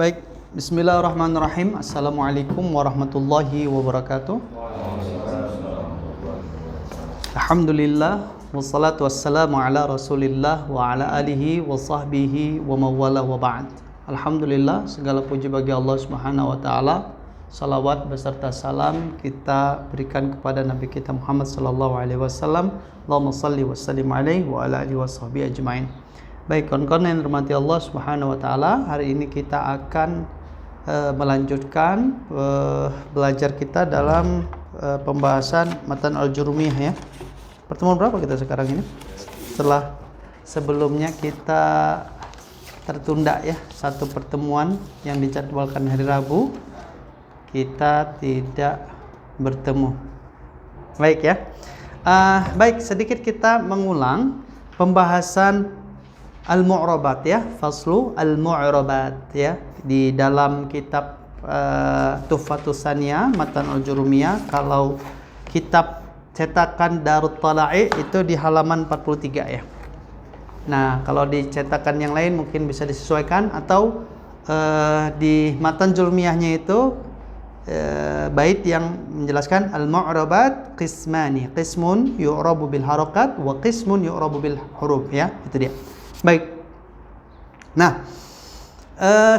Baik, bismillahirrahmanirrahim. Assalamualaikum warahmatullahi wabarakatuh. Alhamdulillah, wassalatu wassalamu ala rasulillah wa ala alihi wa sahbihi wa mawala wa ba'd. Alhamdulillah, segala puji bagi Allah subhanahu wa ta'ala. Salawat beserta salam kita berikan kepada Nabi kita Muhammad sallallahu alaihi wasallam. Allahumma salli wa sallim alaihi wa ala alihi wa sahbihi ajma'in. Baik, kawan-kawan yang dirahmati Allah subhanahu wa ta'ala, hari ini kita akan melanjutkan belajar kita dalam pembahasan Matan Al-Jurumiyah ya. Pertemuan berapa kita sekarang ini? Setelah sebelumnya kita tertunda ya, satu pertemuan yang dijadwalkan hari Rabu, kita tidak bertemu. Baik ya. Baik, sedikit kita mengulang pembahasan Al-Mu'rabat ya, faslu Al-Mu'rabat ya, di dalam kitab Tuhfatus Saniyah Matan Al-Jurumiyah. Kalau kitab cetakan Darut Tala'i itu di halaman 43 ya. Nah, kalau di cetakan yang lain mungkin bisa disesuaikan, atau di Matan Jurumiyahnya itu bait yang menjelaskan Al-Mu'rabat qismani, qismun yu'rabu bil harakat wa qismun yu'rabu bil huruf ya, itu dia. Baik. Nah,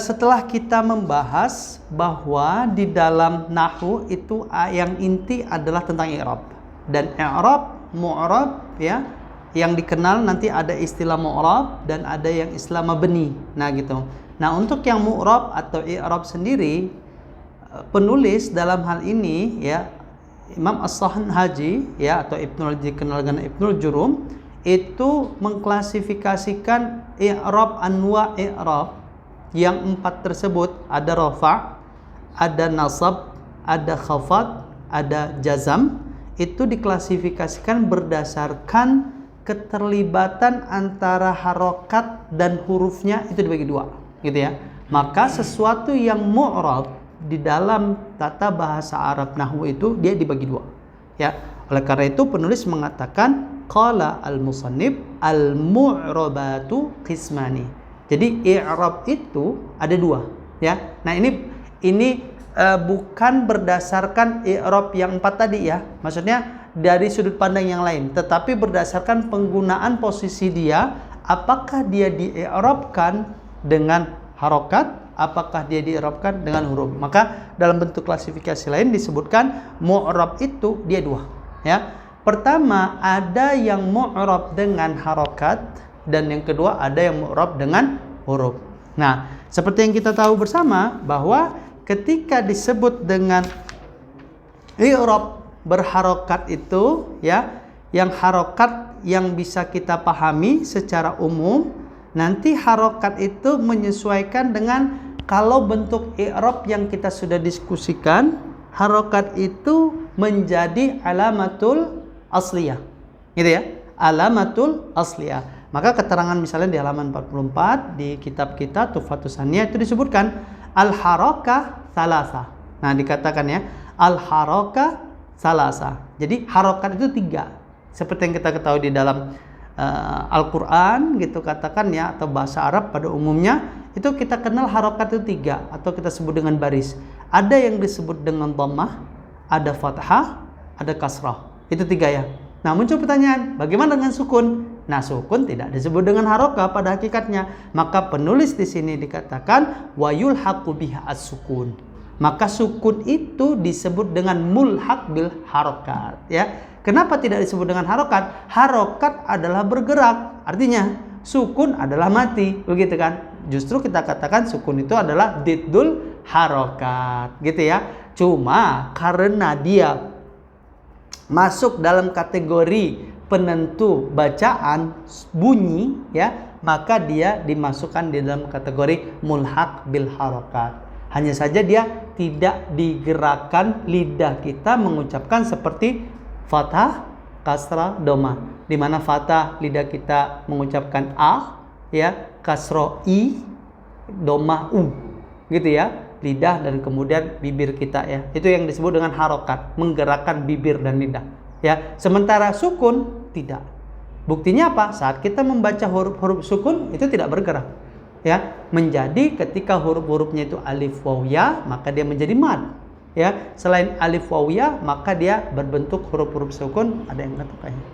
setelah kita membahas bahwa di dalam nahwu itu yang inti adalah tentang i'rab, dan i'rab, mu'rab ya, yang dikenal nanti ada istilah mu'rab dan ada yang istilah mabni. Nah gitu. Nah, untuk yang mu'rab atau i'rab sendiri, penulis dalam hal ini ya, Imam As-Sahanhaji ya, atau dikenal dengan Ibnul Jurum, itu mengklasifikasikan i'rab, anwa i'rab yang 4 tersebut. Ada rafa', ada nasab, ada khafad, ada jazam. Itu diklasifikasikan berdasarkan keterlibatan antara harokat dan hurufnya, itu dibagi 2 gitu ya. Maka sesuatu yang mu'rab di dalam tata bahasa Arab nahwu itu dia dibagi 2 ya. Oleh karena itu penulis mengatakan qala al-musannif al-mu'rabatu qismani. Jadi i'rab itu ada 2 ya. Nah, ini bukan berdasarkan i'rab yang 4 tadi ya. Maksudnya dari sudut pandang yang lain, tetapi berdasarkan penggunaan posisi dia, apakah dia di-i'rabkan dengan harokat, apakah dia di-i'rabkan dengan huruf. Maka dalam bentuk klasifikasi lain disebutkan mu'rab itu dia 2 ya. Pertama, ada yang mu'rab dengan harokat, dan yang kedua ada yang mu'rab dengan huruf. Nah, seperti yang kita tahu bersama bahwa ketika disebut dengan i'rab berharokat itu ya, yang harokat yang bisa kita pahami secara umum, nanti harokat itu menyesuaikan dengan, kalau bentuk i'rab yang kita sudah diskusikan, harokat itu menjadi alamatul asliyah gitu ya, alamatul asliyah. Maka keterangan misalnya di halaman 44 di kitab kita Tuhfatus Saniyah itu disebutkan al-harakah salasa. Nah, dikatakan ya, al-harakah salasa. Jadi harokat itu 3. Seperti yang kita ketahui di dalam Al-Quran gitu, katakan ya, atau bahasa Arab pada umumnya itu kita kenal harokat itu 3, atau kita sebut dengan baris. Ada yang disebut dengan dhammah, ada fathah, ada kasrah. Itu 3 ya. Nah, muncul pertanyaan, bagaimana dengan sukun? Nah, sukun tidak disebut dengan harokah pada hakikatnya. Maka penulis di sini dikatakan wa yulhaqu biha as-sukun. Maka sukun itu disebut dengan mulhaq bil harokat ya. Kenapa tidak disebut dengan harokat? Harokat adalah bergerak, artinya sukun adalah mati, begitu kan? Justru kita katakan sukun itu adalah diddul harokat gitu ya. Cuma karena dia masuk dalam kategori penentu bacaan bunyi ya, maka dia dimasukkan di dalam kategori mulhaq bil harokat. Hanya saja dia tidak digerakkan lidah kita mengucapkan seperti fathah, kasrah, doma. Di mana fathah lidah kita mengucapkan a ya, kasrah i, doma u gitu ya, lidah dan kemudian bibir kita ya. Itu yang disebut dengan harokat, menggerakkan bibir dan lidah ya. Sementara sukun tidak. Buktinya apa? Saat kita membaca huruf-huruf sukun itu tidak bergerak. ya, menjadi ketika huruf-hurufnya itu alif waw ya, maka dia menjadi mad. Ya, selain alif waw ya, maka dia berbentuk huruf-huruf sukun. Ada yang nggak kayaknya?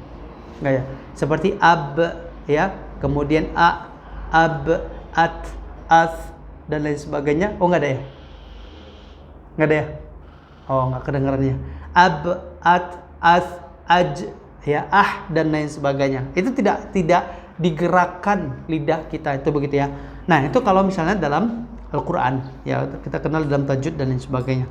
Enggak ya? Seperti ab, ya, kemudian a, ab, at, as, dan lain sebagainya. Oh, nggak ada ya? Nggak ada ya? Oh, nggak kedengarannya. Ab, at, as, aj, ya, ah, dan lain sebagainya. Itu tidak digerakkan lidah kita, itu begitu ya. Nah, itu kalau misalnya dalam Al-Quran, ya, kita kenal dalam tajwid dan lain sebagainya.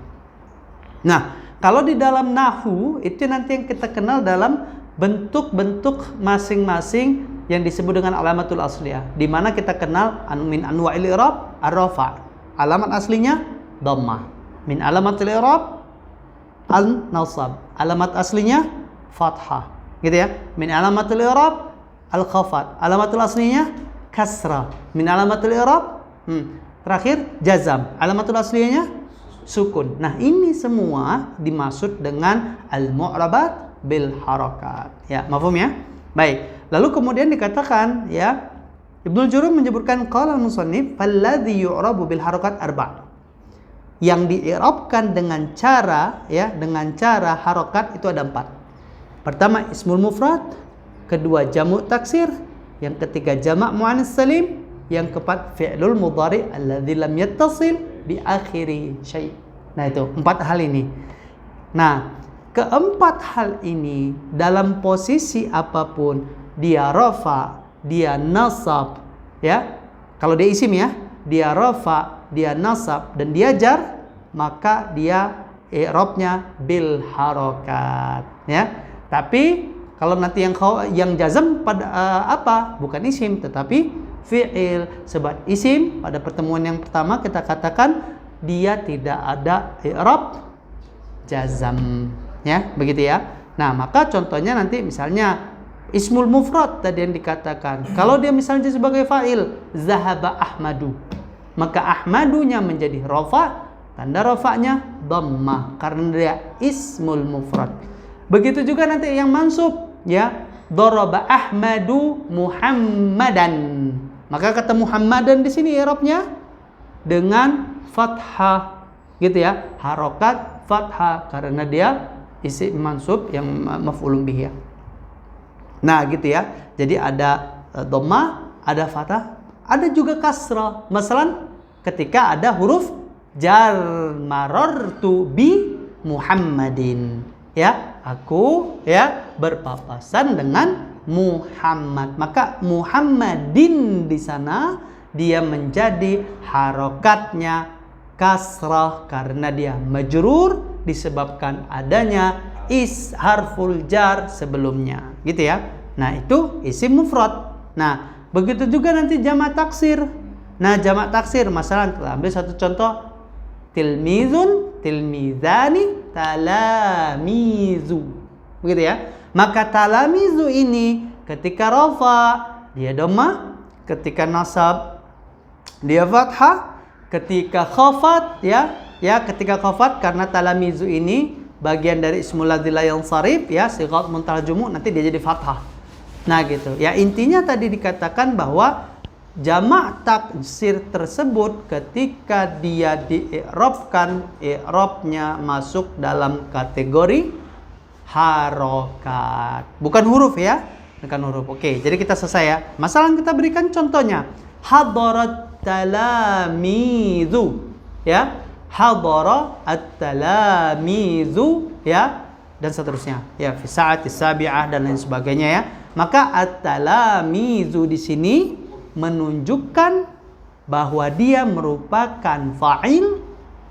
Nah, kalau di dalam nahwu itu nanti yang kita kenal dalam bentuk-bentuk masing-masing yang disebut dengan alamatul asliyah, di mana kita kenal min anwa'il i'rab ar-rafa'. Alamat aslinya dhammah. Min alamatil i'rab al-nasab. Alamat aslinya fathah. Gitu ya. Min alamatil i'rab al-khafat. Alamatul aslinya kasrah. Min alamatil i'rab terakhir jazam. Alamatul asliyahnya sukun. Nah, ini semua dimaksud dengan al-mu'rabat bil harakat. Ya, mafhum ya? Baik. Lalu kemudian dikatakan, ya, Ibnu Jurayj menyebutkan qala al-musannif falladhi yu'rabu bil harakat arba'. Yang di'irabkan dengan cara, ya, dengan cara harakat itu ada 4. Pertama ismul mufrad, kedua jamu taksir, yang ketiga jamak muannas salim, yang keempat fi'lul mudhari alladzi lam yattasil bi akhiri syai'. Nah, itu 4 hal ini. Nah, keempat hal ini dalam posisi apapun, dia rafa, dia nasab, ya. Kalau dia isim ya, dia rafa, dia nasab, dan dia jar, maka dia i'rabnya bil harakat, ya. Tapi kalau nanti yang jazam pada apa? Bukan isim tetapi fi'il. Sebab isim pada pertemuan yang pertama kita katakan dia tidak ada i'rab jazam, ya, begitu ya. Nah, maka contohnya nanti misalnya ismul mufrad tadi yang dikatakan, kalau dia misalnya sebagai fa'il zahaba ahmadu, maka ahmadunya menjadi rafa, tanda rafanya dhammah karena dia ismul mufrad. Begitu juga nanti yang mansub, ya, daraba ahmadu muhammadan, maka kata muhammadan di sini i'rabnya dengan fathah, gitu ya, harokat fathah karena dia isim mansub yang maf'ulun bihi, ya. Nah, gitu ya. Jadi ada dhammah, ada fathah, ada juga kasrah. Masalan ketika ada huruf jar, marartu bi Muhammadin, ya, aku, ya, berpapasan dengan Muhammad. Maka Muhammadin di sana dia menjadi harokatnya kasrah karena dia majrur disebabkan adanya harful jar sebelumnya, gitu ya. Nah, itu isim mufrad. Nah, begitu juga nanti jamak taksir. Nah, jamak taksir masalah, kita ambil satu contoh, tilmizun, tilmizani, talamizu, begitu ya. Maka talamizu ini ketika rafa dia dhammah, ketika nasab dia fathah, ketika khafat, ya, ketika khafat karena talamizu ini bagian dari ismul ladzi la yansarif, ya, sighat muntaha jumu', nanti dia jadi fathah. Nah, gitu. Ya, intinya tadi dikatakan bahwa jamak taksir tersebut ketika dia di'irabkan, i'rabnya masuk dalam kategori harokat, bukan huruf, ya, bukan huruf. Oke, jadi kita selesai ya. Masalah kita berikan contohnya. Hadarat talamizu, ya, hadara at-talamizu, ya, dan seterusnya, ya, fi sa'ati sabi'ah dan lain sebagainya, ya. Maka at-talamizu di sini menunjukkan bahwa dia merupakan fa'il,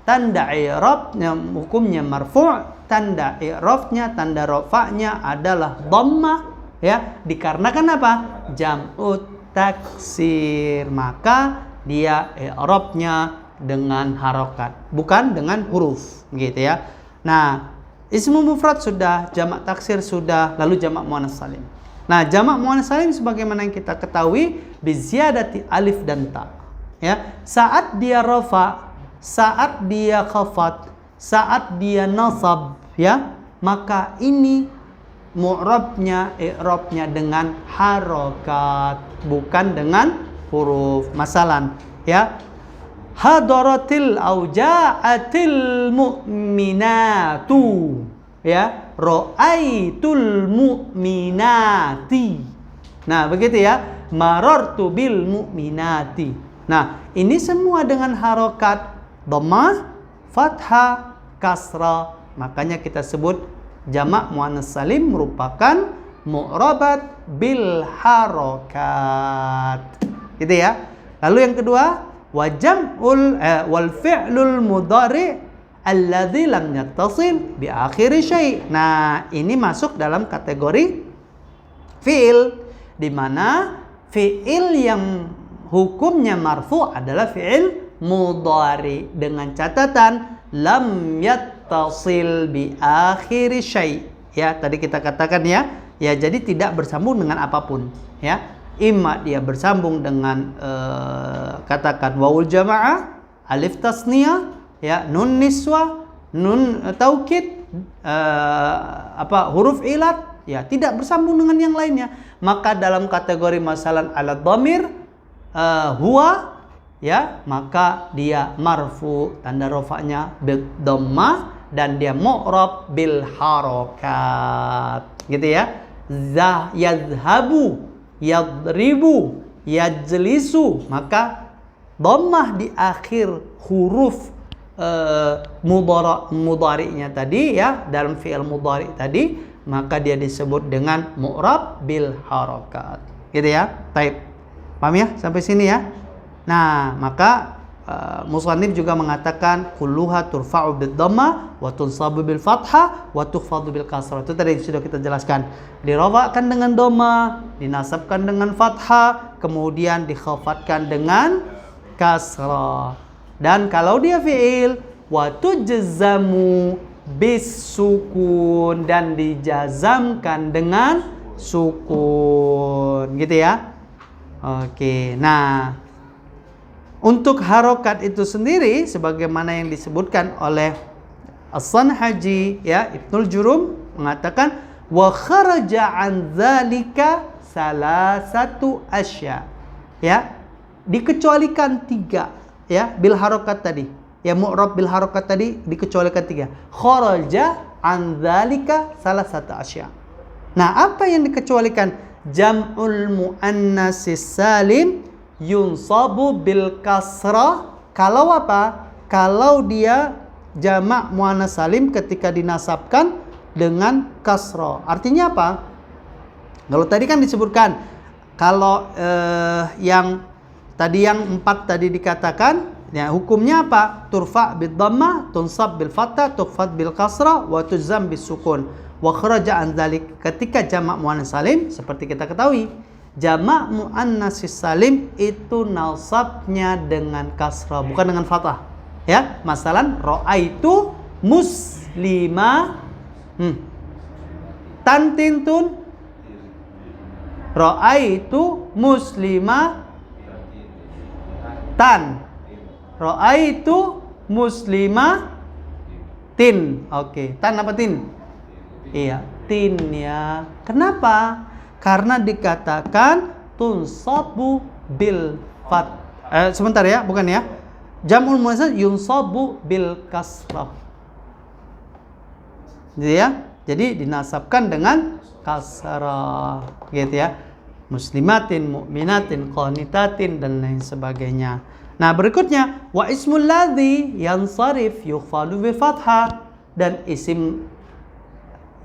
tanda i'rabnya hukumnya marfu', tanda i'rabnya, tanda rafa'nya adalah dhammah, ya, dikarenakan apa? Jam'ut taksir, maka dia i'rabnya dengan harokat, bukan dengan huruf, gitu ya. Nah, ismu mufrad sudah, jamak taksir sudah, lalu jamak muannas salim. Nah, jamak muannas salim sebagaimana yang kita ketahui biziyadati alif dan ta, ya. Saat dia rafa, saat dia khafat, saat dia nasab, ya, maka ini mu'rabnya, i'rabnya dengan harokat, bukan dengan huruf. Masalan, ya. Hadaratil auja'atil mu'minatu, ya. Ra'aitul mu'minati. Nah, begitu ya. Marartu bil mu'minati. Nah, ini semua dengan harokat dhammah, fathah, kasrah. Makanya kita sebut jamak muannas salim merupakan mu'rabat bil harokat. Gitu ya. Lalu yang kedua, wal fi'lul mudhari alladzi lam yattasil bi akhiri syai'. Nah, ini masuk dalam kategori fi'il, di mana fi'il yang hukumnya marfu adalah fi'il mudhari dengan catatan lam yattasil bi akhiri syai'. Ya, tadi kita katakan ya, jadi tidak bersambung dengan apapun, ya. Imma dia bersambung dengan katakan wawul jamaah, alif tasniyah, ya, nun niswah, nun taukid, huruf ilat, ya, tidak bersambung dengan yang lainnya. Maka dalam kategori masalan ala dhamir huwa, ya, maka dia marfu, tanda rafa'nya bil dhammah, dan dia mu'rab bil harokat, gitu ya. Yadhhabu, yadribu, yajlisu, maka dhammah di akhir huruf mudhari'nya tadi, ya, dalam fi'il mudhari' tadi, maka dia disebut dengan mu'rab bil harokat, gitu ya. Taib, paham ya sampai sini ya. Nah, maka musannif juga mengatakan kulluha turfa'u bid dhamma wa tunsabu bil fathah wa tukhfadu bil kasrah. Itu tadi sudah kita jelaskan. Dirafa'kan dengan dhamma, dinasabkan dengan fathah, kemudian dikhafatkan dengan kasrah. Dan kalau dia fi'il, wa tujzamu bis sukun, dan dijazamkan dengan sukun, gitu ya. Oke. Nah, untuk harokat itu sendiri sebagaimana yang disebutkan oleh As-Sanhaji, ya, Ibnul Jurum mengatakan wa kharaja an dzalika salasatu asya, ya, dikecualikan 3, ya, bil harokat tadi, ya, mu'rab bil harokat tadi dikecualikan 3. Kharaja an dzalika salasatu asya. Nah, apa yang dikecualikan? Jam'ul muannatsis salim yunsabu bil kasrah. Kalau apa? Kalau dia jamak muannats salim ketika dinasabkan dengan kasrah. Artinya apa? Kalau tadi kan disebutkan, kalau yang 4 tadi dikatakan, ya, hukumnya apa? Turfa bid dhammah, tunsab bil fathah, tukhfad bil kasrah, wa tujzam bis sukun. Wa kharaja an dzalik, ketika jamak muannats salim seperti kita ketahui, jamak muannats salim itu nasabnya dengan kasrah, bukan dengan fathah, ya. Masalan, ra'aitu muslima, tantintun, ra'aitu muslima tan, ra'aitu muslima tin. Oke, tan apa tin? Iya, tin, ya. Kenapa? Karena dikatakan tunsabu bil fat. Sebentar ya, bukan ya. Jam'ul muannats yunsabu bil kasrah. Jadi ya, jadi dinasabkan dengan kasrah, gitu ya. Muslimatin, mu'minatin, qanitatin, dan lain sebagainya. Nah, berikutnya wa ismul ladzi yansarif yukhfalu bil fathah, dan isim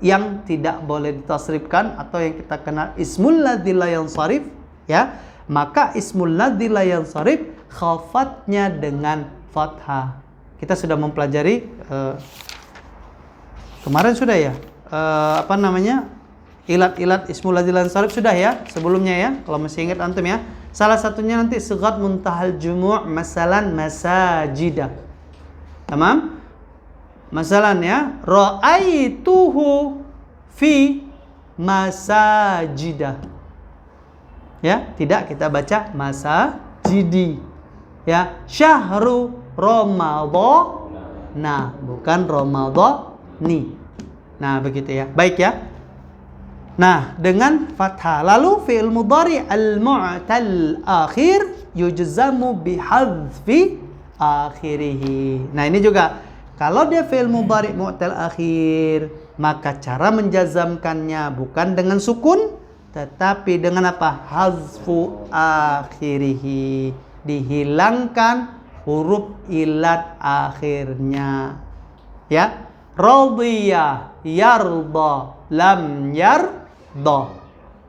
yang tidak boleh ditasrifkan atau yang kita kenal ismul ladzi la yansarif, ya, maka ismul ladzi la yansarif khafatnya dengan fathah. Kita sudah mempelajari kemarin sudah ya, ilat-ilat ismul ladzi la yansarif sudah ya sebelumnya ya, kalau masih ingat antum ya. Salah satunya nanti sighat muntahal jumu', masalan masajidah. Tamam? Masalahnya ra'aituhu fi masajidah. Ya, tidak kita baca masajidi. Ya, syahru ramadhana, bukan ramadhani. Nah, begitu ya. Baik ya. Nah, dengan fathah. Lalu fi'il mudhari al-mu'tal akhir yujzamu bihadfi akhirih. Nah, ini juga kalau dia fi'il mudhari mu'tal akhir, maka cara menjazamkannya bukan dengan sukun, tetapi dengan apa? Hazfu akhirih. Dihilangkan huruf ilat akhirnya. Ya. Radiyah, yarda, lam yarda.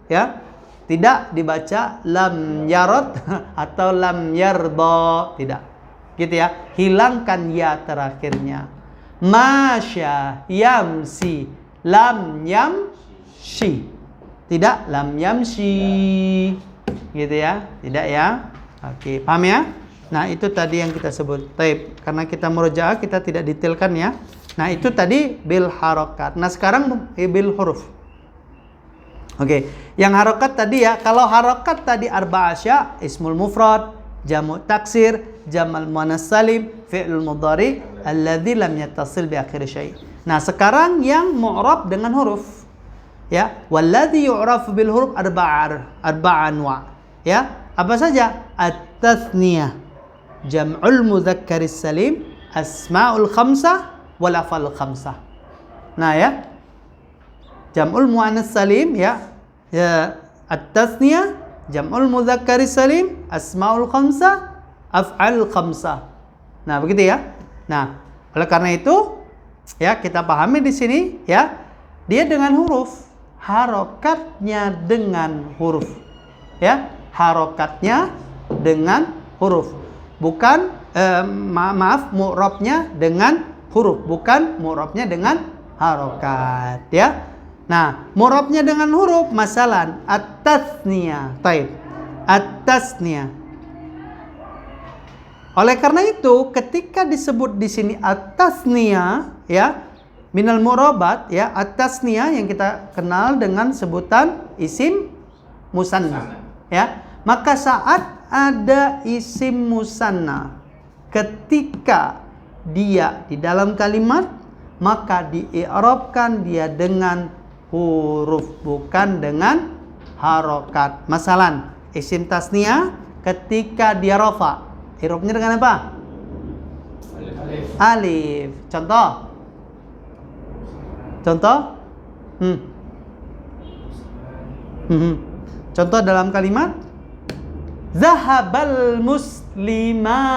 Ya. Tidak dibaca lam yarad atau lam yarda, tidak. Gitu ya. Hilangkan ya terakhirnya. Masya, yamsi, lam yamshi. Tidak lam yamshi. Gitu ya. Tidak ya. Oke, paham ya? Nah, itu tadi yang kita sebut. Taib. Karena kita murojaah, kita tidak detailkan ya. Nah, itu tadi bil harokat. Nah, sekarang bil huruf. Oke, yang harokat tadi ya. Kalau harokat tadi arba'asya, ismul mufrad, jamu taksir, jamal muannas salim, fi'lul mudhari, alladzi lam yattasil bi akhir syai'. Nah, sekarang yang mu'rab dengan huruf. Ya, walladzi yu'rafu bil huruf arba'an wa. Ya, apa saja? At-tathniyah, jam'ul mudzakkaris salim, asma'ul khamsah, wal af'al khamsah. Nah ya, jam'ul muannas salim ya, at-tasniyah, jam'ul mudzakkaris salim, asmaul khamsah, af'al khamsah. Nah, begitu ya. Nah, oleh karena itu ya kita pahami di sini ya, dia dengan huruf, harokatnya dengan huruf. Ya, harokatnya dengan huruf. Bukan mu'rabnya dengan huruf, bukan mu'rabnya dengan harokat ya. Nah, mu'rabnya dengan huruf, masalan at-tasniyah. Taib. At-tasniyah. Oleh karena itu, ketika disebut di sini at-tasniyah ya, minal mu'rabat ya, at-tasniyah yang kita kenal dengan sebutan isim musanna ya. Maka saat ada isim musanna ketika dia di dalam kalimat, maka dii'rabkan dia dengan huruf, bukan dengan harokat. Masalan, isim tasniyah ketika dia rafa, i'rabnya dengan apa? Alif. Contoh. Contoh dalam kalimat zahabal muslimani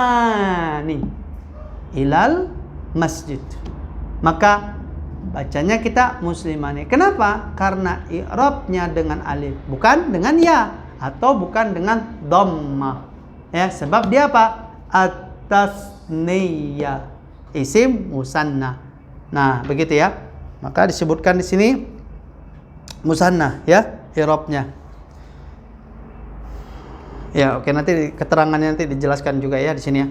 ilal masjid. Maka bacanya kita muslimani. Kenapa? Karena i'rabnya dengan alif, bukan dengan ya, atau bukan dengan dhammah. Ya, sebab dia apa? At-tasniyah, isim musanna. Nah, begitu ya. Maka disebutkan di sini musanna ya, i'rabnya. Ya, oke, nanti keterangannya nanti dijelaskan juga ya di sini ya.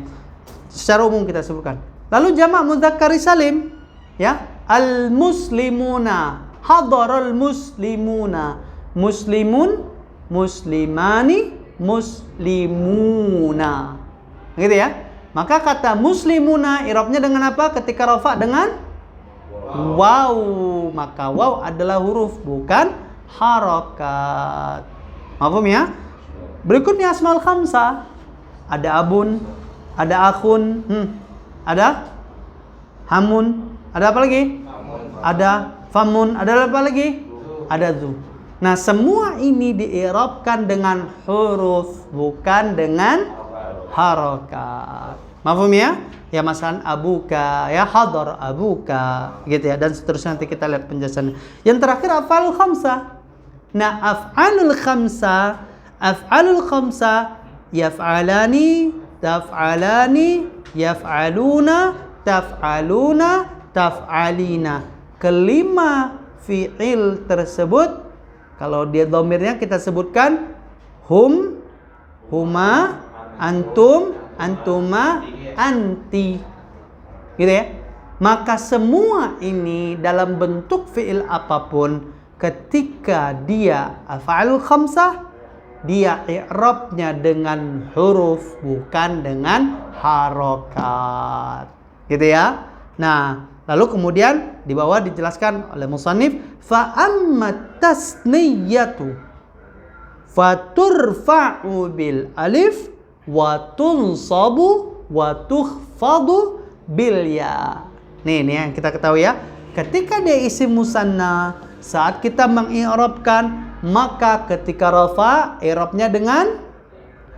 Secara umum kita sebutkan. Lalu jamak mudzakkar salim ya, al-muslimuna, hadarul muslimuna, muslimun, muslimani, muslimuna. Gitu ya. Maka kata muslimuna i'rabnya dengan apa? Ketika rafa dengan waw. Maka waw adalah huruf, bukan harokat. Paham ya? Berikutnya asmaul khamsah. Ada abun, ada akhun, ada hamun, ada apa lagi? Ada famun, ada apa lagi? Ada zu. Nah, semua ini diirabkan dengan huruf, bukan dengan harokat. Mafhum ya? Ya, masalan abuka, ya hadar abuka, gitu ya. Dan seterusnya nanti kita lihat penjelasannya. Yang terakhir af'alul khamsah. Nah, af'alul khamsah yaf'alani, taf'alani, yaf'aluna, taf'aluna, taf'alina. Kelima fi'il tersebut, kalau dia dhamirnya kita sebutkan hum, huma, antum, antuma, anti. Gitu ya. Maka semua ini dalam bentuk fi'il apapun, ketika dia af'alul khamsah, dia i'rabnya dengan huruf, bukan dengan harokat. Gitu ya. Nah, Lalu kemudian di bawah dijelaskan oleh musannif, fa amma tasniyatu faturfa'u bil alif wa tunsabu wa tukhfadu bil ya. Nih yang kita ketahui ya. Ketika dia isim musanna, saat kita mengi'rabkan, maka ketika rafa, i'rabnya dengan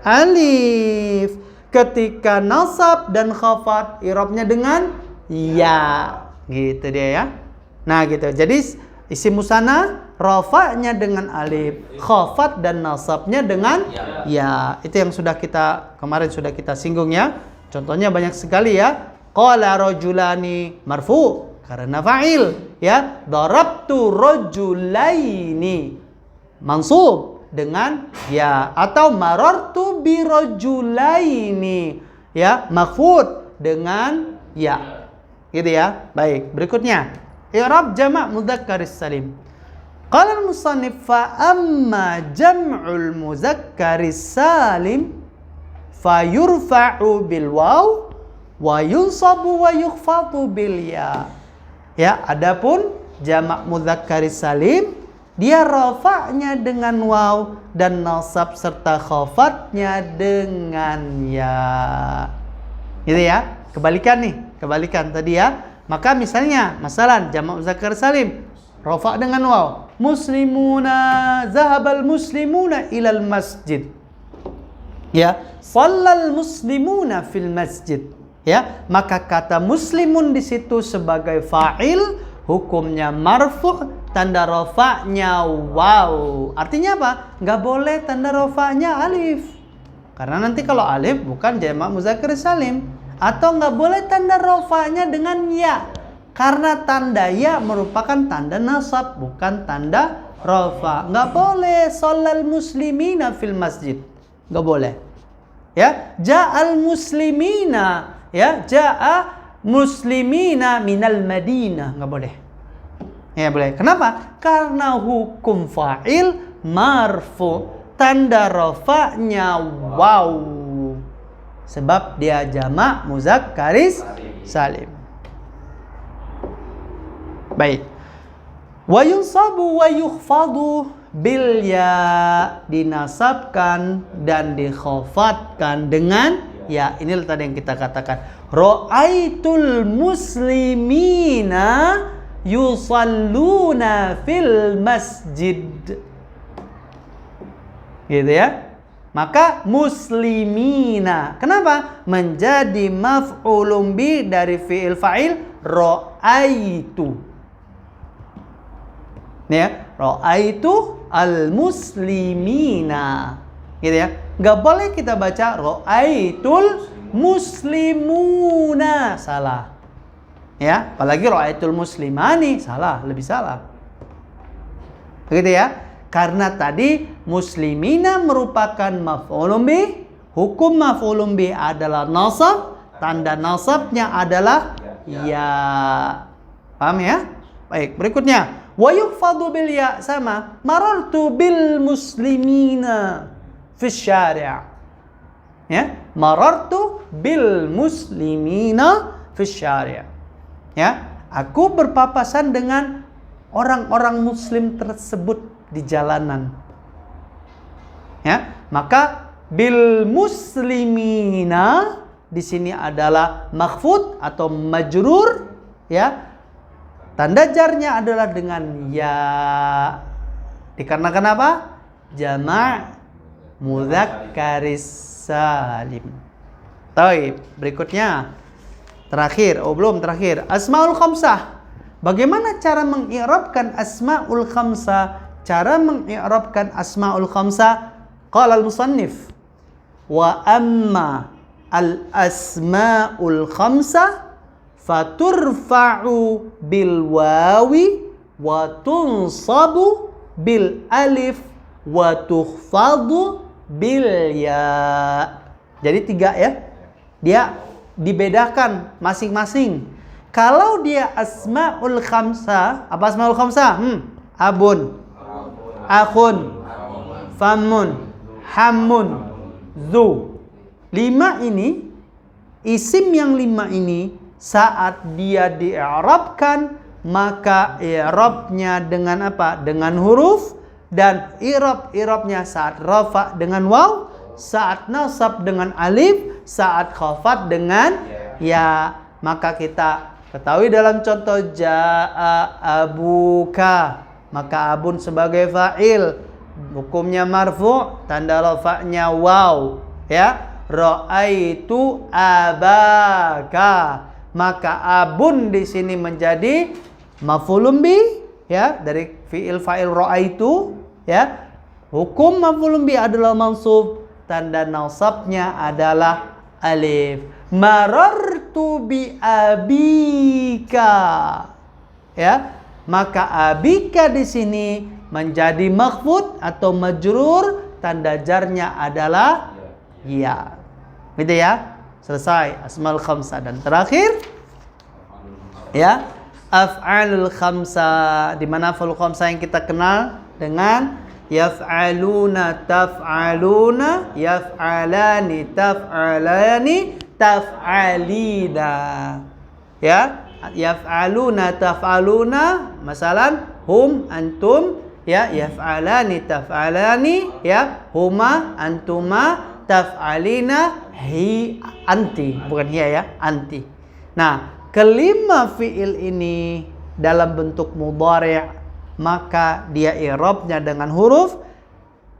alif. Ketika nasab dan khafat, i'rabnya dengan ya. Gitu dia ya. Nah gitu. Jadi isim musanna rafa'nya dengan alif, khafat dan nasabnya dengan ya. Itu yang kemarin sudah kita singgung ya. Contohnya banyak sekali ya. Qala rajulani marfu karena fa'il ya. Darabtu rajulaini mansub dengan ya, atau marartu bi rajulaini ya, makhfud dengan ya. Gitu ya. Baik, berikutnya i'rab jamak mudzakkaris salim. Qala al-musannif fa amma jam'ul mudzakkaris salim fayurfa'u bil waw wa yunsabu wa yukhfadu bil ya. Ya, adapun jamak mudzakkaris salim dia rafa'nya dengan waw dan nasab serta khafatnya dengan ya. Gitu ya. Kebalikan tadi ya. Maka misalnya, jamak muzakkar salim rafa' dengan waw. Muslimuna, zahabal muslimuna ilal masjid. Ya, shallal muslimuna fil masjid. Ya, maka kata muslimun di situ sebagai fa'il, hukumnya marfu', tanda rafa'nya waw. Artinya apa? Nggak boleh tanda rafa'nya alif. Karena nanti kalau alif bukan jamak muzakkar salim. Atau nggak boleh tanda rafa'nya dengan ya. Karena tanda ya merupakan tanda nasab, bukan tanda rafa'. Nggak boleh shallal muslimina fil masjid. Nggak boleh. Ya, ja'al muslimina. Ya, ja'a muslimina minal madinah. Nggak boleh. Ya boleh. Kenapa? Karena hukum fa'il marfu, tanda rafa'nya waw. Sebab dia jamak muzakkaris salim. Baik. Wa yunsabu wa yukhfadu bil ya, dinasabkan dan dikhafatkan dengan ya. Inilah tadi yang kita katakan. Ra'aitul muslimina yusalluna fil masjid. Gitu ya. Maka muslimina. Kenapa? Menjadi maf'ulun bi dari fi'il fa'il ra'aitu. Ya, ra'aitu al-muslimina. Gitu ya. Enggak boleh kita baca ra'aitul muslimuna. Salah. Ya, apalagi ra'aitul muslimani, salah, lebih salah. Begitu ya. Karena tadi muslimina merupakan maf'ulun bih, hukum maf'ulun bih adalah nasab, tanda nasabnya adalah ya. Paham ya? Baik, berikutnya wa yukhfadu bil ya, sama marartu bil muslimina fi syari'. Ya, marartu bil muslimina fi syari'. Ya, aku berpapasan dengan orang-orang muslim tersebut di jalanan. Ya, maka bil muslimina di sini adalah makhfud atau majrur, ya. Tanda jarnya adalah dengan ya. Dikarenakan apa? Jama' mudzakkaris salim. Baik, berikutnya terakhir, belum terakhir, asmaul khamsah. Bagaimana cara mengi'rabkan asmaul khamsah? Cara mengi'rabkan asmaul khamsah, qala al-musannif wa amma al-asmaul khamsah faturfa'u bil wawi wa tunsabu bil alif wa tukhfadu bil ya. Jadi 3 ya. Dia dibedakan masing-masing. Kalau dia asmaul khamsah, apa asmaul khamsah? Abun, akhun, famun, hamun, zu. 5 ini, isim yang 5 ini saat dia di-i'rabkan, maka i'rabnya dengan apa? Dengan huruf, dan i'rabnya saat rafa dengan waw, saat nasab dengan alif, saat khafat dengan ya. Maka kita ketahui dalam contoh jaa abuka, maka abun sebagai fa'il, hukumnya marfu', tanda rafa'nya waw, ya. Ra'aitu abaka, maka abun di sini menjadi maf'ulun bi, ya, dari fi'il fa'il ra'aitu, ya. Hukum maf'ulun bi adalah mansub, tanda nasabnya adalah alif. Marartu bi abika, ya. Maka abika di sini menjadi makhfud atau majrur, tanda jarnya adalah ya. Gitu ya. Selesai asmaul khamsah. Dan terakhir, ya, af'alul khamsah, di mana af'alul khamsah yang kita kenal dengan yaf'aluna, taf'aluna, yaf'alani, taf'alani, taf'alina. Ya, yaf'aluna, taf'aluna, masalan hum, antum, ya, yaf'alani, taf'alani, ya, huma, antuma, taf'alina, hi, anti, bukan hiya, ya, anti. Nah, kelima fi'il ini dalam bentuk mudhari', maka dia i'rabnya dengan huruf.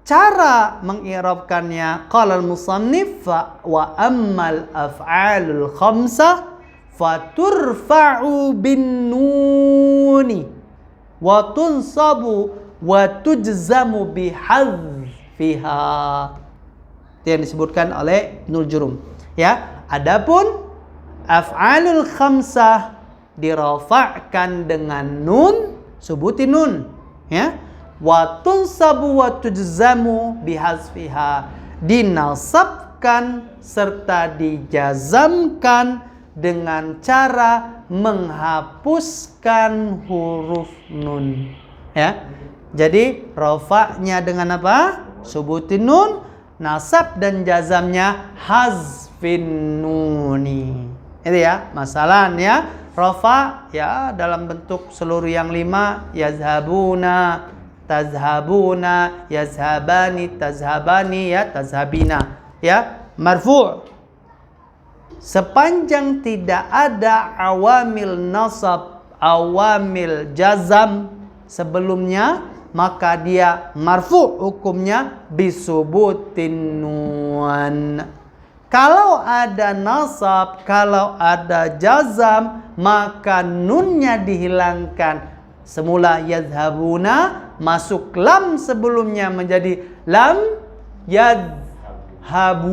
Cara mengi'rabkannya, qala al-musannif wa ammal af'alul khamsah faturfa'u bin nuni wa tunsabu wa tujzamu bihadfiha. Itu yang disebutkan oleh Ibnul Jurum, ya. Adapun af'alul khamsah dirafa'kan dengan nun, subuti nun, ya. Wa tunsabu wa tujzamu bihazfiha, dinasabkan serta dijazamkan dengan cara menghapuskan huruf nun, ya. Jadi rafa'nya dengan apa? Subuti nun, nasab dan jazamnya hazfin nuni. Itu ya, masalan, ya. Rafa, ya, dalam bentuk seluruh yang 5, yazhabuna, tazhabuna, yazhabani, tazhabani, ya, tazhabina, ya. Marfu' sepanjang tidak ada awamil nasab, awamil jazam sebelumnya, maka dia marfu' hukumnya bisubutin nun. Kalau ada nasab, kalau ada jazam, maka nunnya dihilangkan. Semula yazhabuna, masuk lam sebelumnya menjadi lam yadhabu.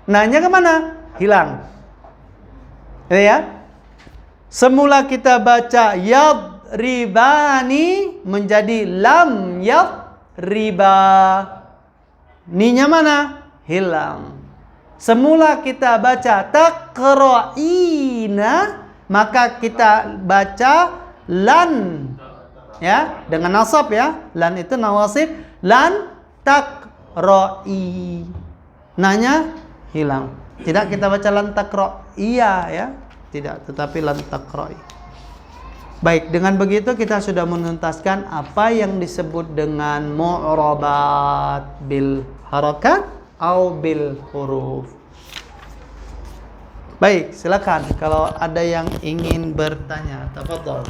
Nanya kemana? Hilang. Ya. Semula kita baca yadribani menjadi lam yadriba. Ninya mana? Hilang. Semula kita baca taqra'ina, maka kita baca lan, ya, dengan nasab, ya. Lan itu nawasib, lan taqra'i. Nanya hilang. Tidak kita baca lan taqra'iyya, ya. Tidak, tetapi lan taqra'i. Baik, dengan begitu kita sudah menuntaskan apa yang disebut dengan mu'rabat bil harakat au bil huruf. Baik, silakan kalau ada yang ingin bertanya. Tafadhol.